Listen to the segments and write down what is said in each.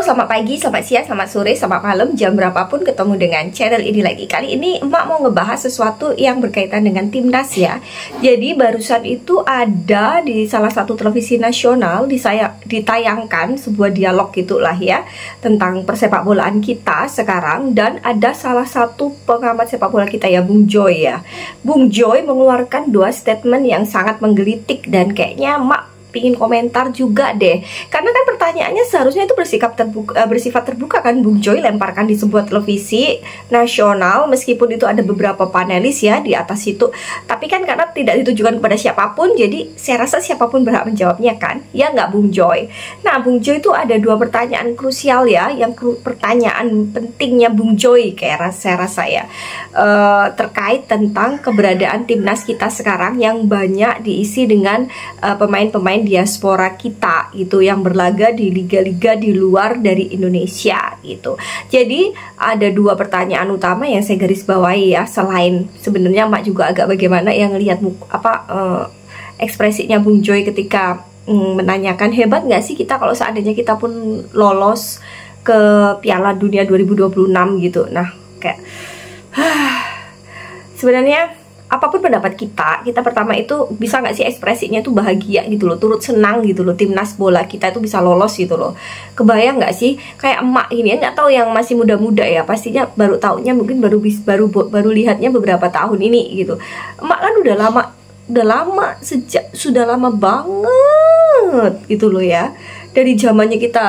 selamat pagi, selamat siang, selamat sore, selamat malam, jam berapapun ketemu dengan channel ini lagi. Kali ini emak mau ngebahas sesuatu yang berkaitan dengan timnas ya. Jadi barusan itu ada di salah satu televisi nasional ditayangkan sebuah dialog gitulah ya, tentang persepak bolaan kita sekarang. Dan ada salah satu pengamat sepak bola kita ya, Bung Joy ya. Bung Joy mengeluarkan dua statement yang sangat menggelitik dan kayaknya emak pingin komentar juga deh, karena kan pertanyaannya seharusnya itu bersifat terbuka kan. Bung Joy lemparkan di sebuah televisi nasional, meskipun itu ada beberapa panelis ya di atas itu, tapi kan karena tidak ditujukan kepada siapapun, jadi saya rasa siapapun berhak menjawabnya kan, ya nggak Bung Joy? Nah, Bung Joy itu ada dua pertanyaan krusial ya, yang pertanyaan pentingnya Bung Joy kayak saya rasa ya, terkait tentang keberadaan timnas kita sekarang yang banyak diisi dengan pemain-pemain diaspora kita gitu, yang berlaga di liga-liga di luar dari Indonesia gitu. Jadi ada dua pertanyaan utama yang saya garis bawahi ya, selain sebenarnya mak juga agak bagaimana yang lihat ekspresinya Bung Joy ketika menanyakan, hebat nggak sih kita kalau seandainya kita pun lolos ke Piala Dunia 2026 gitu. Nah kayak sebenarnya apapun pendapat kita pertama itu bisa nggak sih ekspresinya itu bahagia gitu loh, turut senang gitu loh, timnas bola kita itu bisa lolos gitu loh. Kebayang nggak sih kayak emak ini ya, nggak tahu yang masih muda-muda ya, pastinya baru taunya mungkin baru lihatnya beberapa tahun ini gitu. Emak kan udah lama sudah lama banget gitu loh ya, dari zamannya kita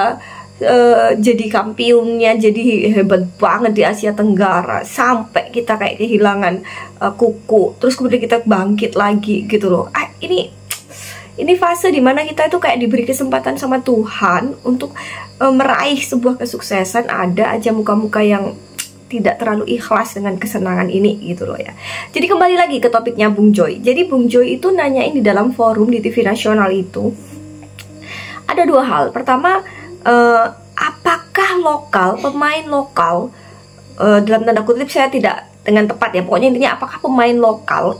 jadi kampionnya, jadi hebat banget di Asia Tenggara, sampai kita kayak kehilangan kuku, terus kemudian kita bangkit lagi gitu loh. Ini fase dimana kita itu kayak diberi kesempatan sama Tuhan untuk meraih sebuah kesuksesan. Ada aja muka-muka yang tidak terlalu ikhlas dengan kesenangan ini gitu loh ya. Jadi kembali lagi ke topiknya Bung Joy. Jadi Bung Joy itu nanyain di dalam forum di TV nasional itu ada dua hal. Pertama, apakah pemain lokal, dalam tanda kutip saya tidak dengan tepat ya, pokoknya intinya apakah pemain lokal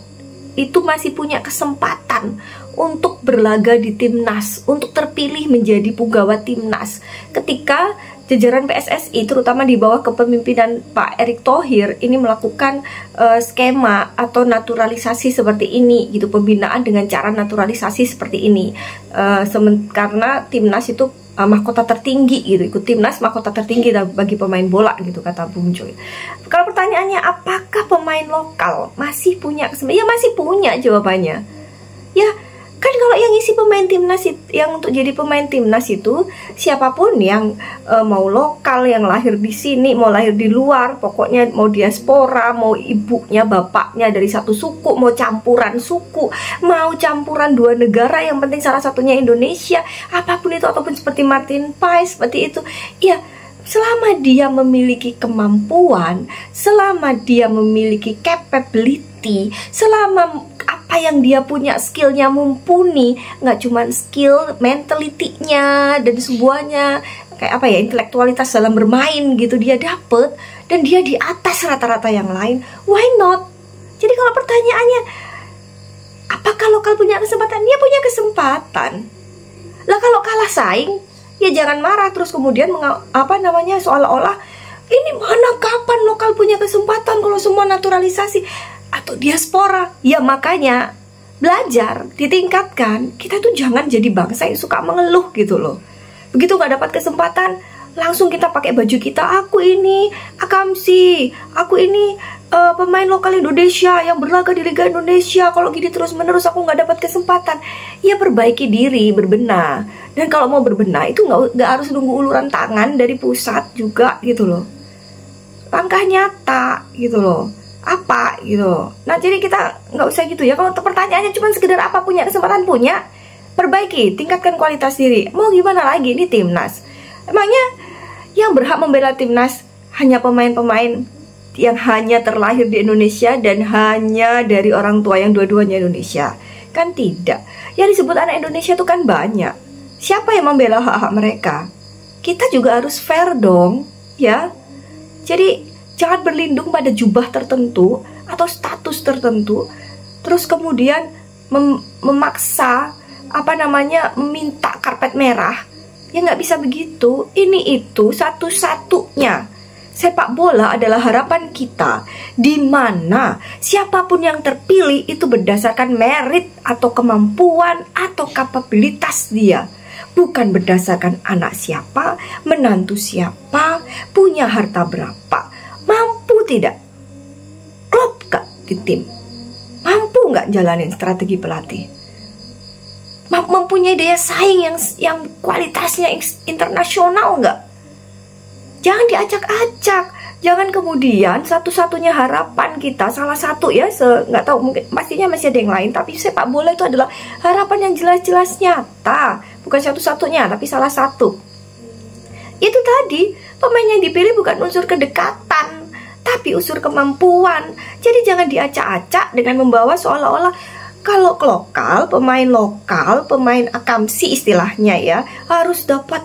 itu masih punya kesempatan untuk berlaga di timnas, untuk terpilih menjadi punggawa timnas ketika jajaran PSSI terutama di bawah kepemimpinan Pak Erick Thohir ini melakukan skema atau naturalisasi seperti ini gitu, pembinaan dengan cara naturalisasi seperti ini, karena timnas itu mahkota tertinggi gitu, ikut timnas mahkota tertinggi bagi pemain bola gitu, kata Bung Joy. Kalau pertanyaannya apakah pemain lokal masih punya kesempatan? Ya masih punya jawabannya. Ya kan kalau yang isi pemain timnas yang untuk jadi pemain timnas itu siapapun yang mau lokal, yang lahir di sini, mau lahir di luar, pokoknya mau diaspora, mau ibunya bapaknya dari satu suku, mau campuran suku, mau campuran dua negara, yang penting salah satunya Indonesia, apapun itu, ataupun seperti Martin Paes seperti itu ya, selama dia memiliki kemampuan, selama dia memiliki capability, selama apa yang dia punya skillnya mumpuni, nggak cuma skill, mentality-nya dan semuanya, kayak apa ya, intelektualitas dalam bermain gitu dia dapet, dan dia di atas rata-rata yang lain, why not? Jadi kalau pertanyaannya apakah lokal punya kesempatan? Dia punya kesempatan lah. Kalau kalah saing ya jangan marah terus kemudian seolah-olah ini mana kapan lokal punya kesempatan kalau semua naturalisasi atau diaspora. Ya makanya belajar, ditingkatkan. Kita tuh jangan jadi bangsa yang suka mengeluh gitu loh. Begitu gak dapat kesempatan langsung kita pakai baju kita, aku ini Akamsi, aku ini pemain lokal Indonesia yang berlaga di Liga Indonesia, kalau gini terus menerus aku nggak dapat kesempatan. Ya perbaiki diri, berbenah. Dan kalau mau berbenah itu nggak harus nunggu uluran tangan dari pusat juga gitu loh. Langkah nyata gitu loh, apa gitu. Nah jadi kita nggak usah gitu ya. Kalau pertanyaannya cuma sekedar apa punya kesempatan, punya, perbaiki, tingkatkan kualitas diri. Mau gimana lagi, ini timnas. Emangnya yang berhak membela timnas hanya pemain-pemain yang hanya terlahir di Indonesia dan hanya dari orang tua yang dua-duanya Indonesia? Kan tidak. Yang disebut anak Indonesia itu kan banyak. Siapa yang membela hak-hak mereka? Kita juga harus fair dong ya. Jadi jangan berlindung pada jubah tertentu atau status tertentu, terus kemudian memaksa meminta karpet merah Ya nggak bisa begitu. Ini itu satu-satunya. Sepak bola adalah harapan kita, di mana siapapun yang terpilih itu berdasarkan merit atau kemampuan atau kapabilitas dia. Bukan berdasarkan anak siapa, menantu siapa, punya harta berapa, mampu tidak, klop gak di tim, mampu gak jalanin strategi pelatih, mempunyai daya saing yang kualitasnya internasional nggak? Jangan diacak-acak. Jangan kemudian satu-satunya harapan kita, salah satu ya, nggak tahu, mungkin pastinya masih ada yang lain, tapi sepak bola itu adalah harapan yang jelas-jelas nyata, bukan satu-satunya, tapi salah satu. Itu tadi, pemain yang dipilih bukan unsur kedekatan, tapi unsur kemampuan. Jadi jangan diacak-acak dengan membawa seolah-olah kalau lokal, pemain akamsi istilahnya ya, harus dapat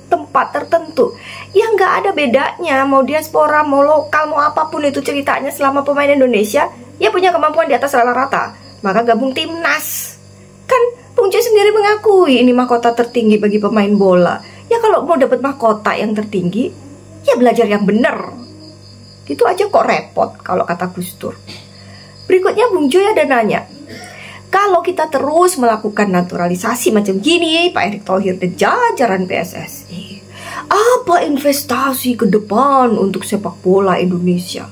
tempat tertentu. Ya nggak ada bedanya, mau diaspora, mau lokal, mau apapun itu ceritanya, selama pemain Indonesia ya punya kemampuan di atas rata-rata, maka gabung timnas. Kan Bung Joy sendiri mengakui ini mahkota tertinggi bagi pemain bola. Ya kalau mau dapat mahkota yang tertinggi, ya belajar yang bener. Gitu aja kok repot kalau kata Gus Dur. Berikutnya Bung Joy ada nanya, kalau kita terus melakukan naturalisasi macam gini, Pak Erick Thohir dan jajaran PSSI, apa investasi ke depan untuk sepak bola Indonesia?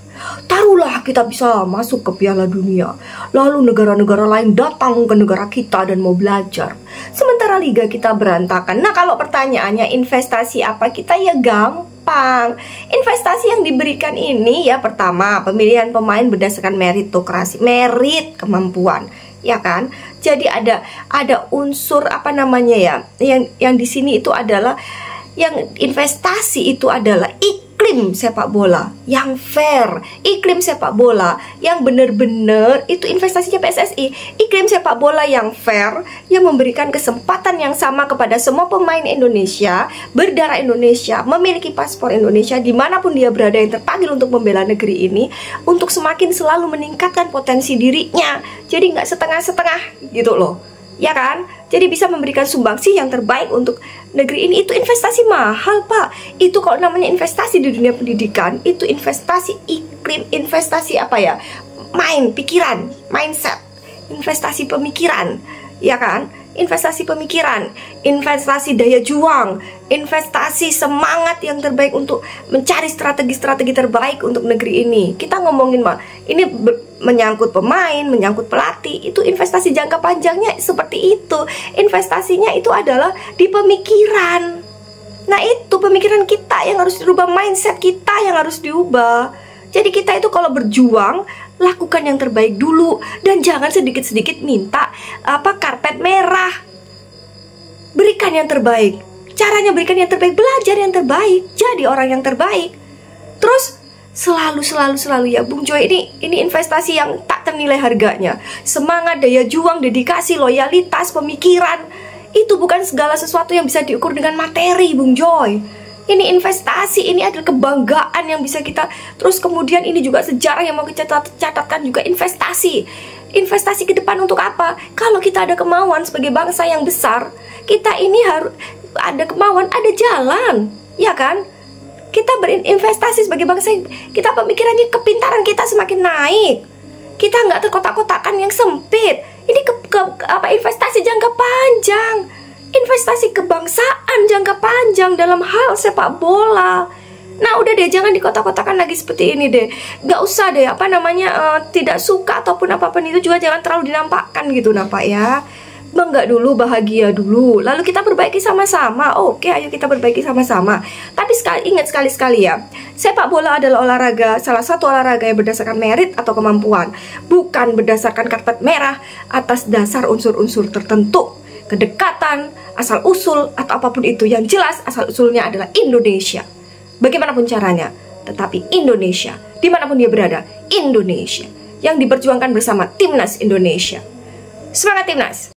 Taruhlah kita bisa masuk ke Piala Dunia, lalu negara-negara lain datang ke negara kita dan mau belajar, sementara liga kita berantakan. Nah, kalau pertanyaannya investasi apa, kita ya gampang. Investasi yang diberikan ini ya, pertama, pemilihan pemain berdasarkan meritokrasi, merit kemampuan, ya kan? Jadi ada unsur apa namanya ya, yang di sini itu adalah, yang investasi itu adalah iklim sepak bola yang fair, iklim sepak bola yang benar-benar, itu investasinya PSSI. Iklim sepak bola yang fair, yang memberikan kesempatan yang sama kepada semua pemain Indonesia, berdarah Indonesia, memiliki paspor Indonesia, dimanapun dia berada, yang terpanggil untuk membela negeri ini, untuk semakin selalu meningkatkan potensi dirinya. Jadi nggak setengah-setengah gitu loh, ya kan? Jadi bisa memberikan sumbangsi yang terbaik untuk negeri ini. Itu investasi mahal, Pak. Itu kalau namanya investasi di dunia pendidikan, itu investasi iklim, investasi apa ya, pikiran, mindset, investasi pemikiran, ya kan? Investasi pemikiran, investasi daya juang, investasi semangat yang terbaik untuk mencari strategi-strategi terbaik untuk negeri ini. Kita ngomongin ini menyangkut pemain, menyangkut pelatih, itu investasi jangka panjangnya seperti itu. Investasinya itu adalah di pemikiran. Nah, itu pemikiran kita yang harus dirubah, mindset kita yang harus diubah. Jadi kita itu kalau berjuang, lakukan yang terbaik dulu, dan jangan sedikit-sedikit minta karpet merah. Berikan yang terbaik. Caranya berikan yang terbaik, belajar yang terbaik, jadi orang yang terbaik. Terus selalu ya Bung Joy, ini investasi yang tak ternilai harganya. Semangat, daya juang, dedikasi, loyalitas, pemikiran, itu bukan segala sesuatu yang bisa diukur dengan materi, Bung Joy. Ini investasi, ini adalah kebanggaan yang bisa kita, terus kemudian ini juga sejarah yang mau kita catatkan, juga investasi. Investasi ke depan untuk apa? Kalau kita ada kemauan sebagai bangsa yang besar, kita ini harus ada kemauan, ada jalan, ya kan? Kita berinvestasi sebagai bangsa, kita pemikirannya, kepintaran kita semakin naik. Kita nggak terkotak-kotakan yang sempit. Ini investasi jangka panjang, investasi kebangsaan jangka panjang dalam hal sepak bola. Nah, udah deh, jangan dikotak-kotakan lagi seperti ini deh. Nggak usah deh, tidak suka ataupun apapun itu juga jangan terlalu dinampakkan gitu, Pak ya. Bangga dulu, bahagia dulu, lalu kita perbaiki sama-sama. Oke, ayo kita perbaiki sama-sama. Tapi ingat sekali-sekali ya, sepak bola adalah olahraga, salah satu olahraga yang berdasarkan merit atau kemampuan, bukan berdasarkan karpet merah atas dasar unsur-unsur tertentu, kedekatan, asal-usul, atau apapun itu. Yang jelas asal-usulnya adalah Indonesia. Bagaimanapun caranya, tetapi Indonesia, dimanapun dia berada, Indonesia yang diperjuangkan bersama Timnas Indonesia. Semangat Timnas!